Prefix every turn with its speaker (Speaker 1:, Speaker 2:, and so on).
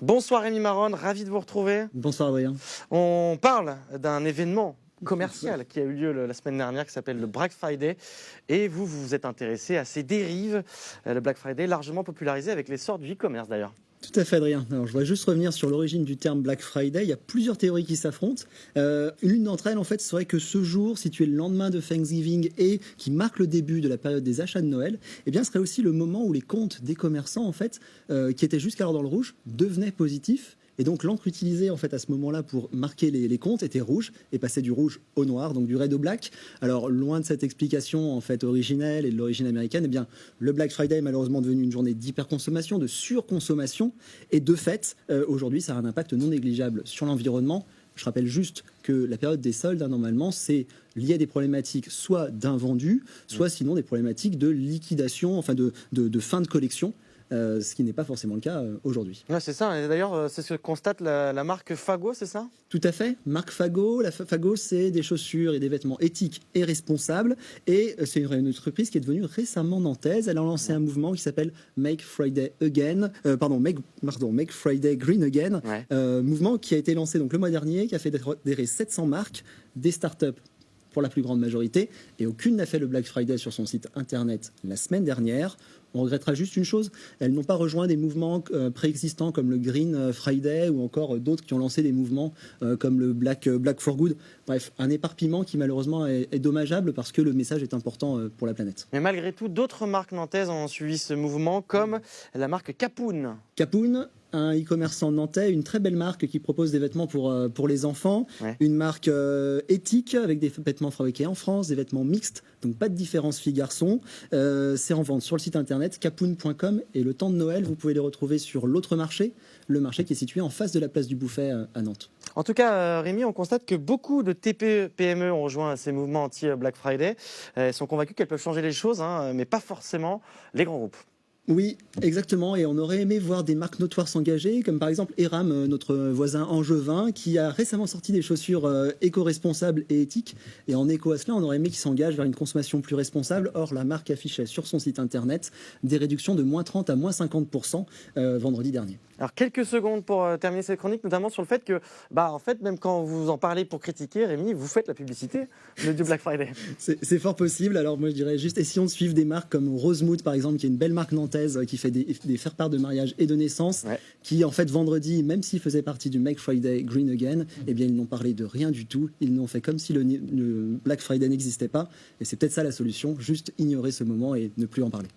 Speaker 1: Bonsoir Rémi Maron, ravi de vous retrouver.
Speaker 2: Bonsoir Adrien.
Speaker 1: On parle d'un événement commercial qui a eu lieu la semaine dernière qui s'appelle le Black Friday et vous vous êtes intéressé à ces dérives. Le Black Friday largement popularisé avec l'essor du e-commerce d'ailleurs.
Speaker 2: Tout à fait Adrien. Alors je voudrais juste revenir sur l'origine du terme Black Friday. Il y a plusieurs théories qui s'affrontent. L'une d'entre elles en fait serait que ce jour, situé le lendemain de Thanksgiving et qui marque le début de la période des achats de Noël, eh bien, serait aussi le moment où les comptes des commerçants en fait, qui étaient jusqu'alors dans le rouge, devenaient positifs. Et donc l'encre utilisée en fait à ce moment-là pour marquer les comptes était rouge et passait du rouge au noir, donc du red au black. Alors loin de cette explication en fait originelle et de l'origine américaine, eh bien le Black Friday est malheureusement devenu une journée d'hyperconsommation, de surconsommation, et de fait aujourd'hui ça a un impact non négligeable sur l'environnement. Je rappelle juste que la période des soldes, normalement, c'est lié à des problématiques soit d'invendus, soit sinon des problématiques de liquidation, enfin de fin de collection. Ce qui n'est pas forcément le cas aujourd'hui.
Speaker 1: Ouais, c'est ça, et d'ailleurs c'est ce que constate la marque Fago, c'est ça?
Speaker 2: Tout à fait, marque Fago. Fago, c'est des chaussures et des vêtements éthiques et responsables, et c'est une entreprise qui est devenue récemment nantaise. Elle a lancé un mouvement qui s'appelle Make Friday Again, Make Friday Green Again, mouvement qui a été lancé donc le mois dernier, qui a fait adhérer 700 marques, des startups pour la plus grande majorité, et aucune n'a fait le Black Friday sur son site internet la semaine dernière. On regrettera juste une chose, elles n'ont pas rejoint des mouvements préexistants comme le Green Friday ou encore d'autres qui ont lancé des mouvements comme le Black for Good. Bref, un éparpillement qui malheureusement est dommageable parce que le message est important pour la planète.
Speaker 1: Mais malgré tout, d'autres marques nantaises ont suivi ce mouvement, comme la marque Capoun.
Speaker 2: Capoun, un e-commerçant nantais, une très belle marque qui propose des vêtements pour les enfants, une marque éthique avec des vêtements fabriqués en France, des vêtements mixtes, donc pas de différence filles-garçons. C'est en vente sur le site internet capoun.com, et le temps de Noël, vous pouvez les retrouver sur l'autre marché, le marché qui est situé en face de la place du Bouffay à Nantes.
Speaker 1: En tout cas, Rémi, on constate que beaucoup de TPE, PME ont rejoint ces mouvements anti-Black Friday. Elles sont convaincues qu'elles peuvent changer les choses, mais pas forcément les grands groupes.
Speaker 2: Oui, exactement, et on aurait aimé voir des marques notoires s'engager, comme par exemple Eram, notre voisin angevin, qui a récemment sorti des chaussures éco-responsables et éthiques, et en écho à cela, on aurait aimé qu'ils s'engagent vers une consommation plus responsable. Or, la marque affichait sur son site internet des réductions de moins 30 à moins 50% vendredi dernier.
Speaker 1: Alors, quelques secondes pour terminer cette chronique, notamment sur le fait que, en fait, même quand vous en parlez pour critiquer, Rémi, vous faites la publicité du Black Friday.
Speaker 2: C'est fort possible. Alors, moi, je dirais juste, essayons de suivre des marques comme Rosemood, par exemple, qui est une belle marque nantaise qui fait des faire-part de mariage et de naissance, qui, en fait, vendredi, même s'ils faisaient partie du Make Friday Green Again, eh bien, ils n'ont parlé de rien du tout. Ils n'ont fait comme si le Black Friday n'existait pas. Et c'est peut-être ça la solution, juste ignorer ce moment et ne plus en parler.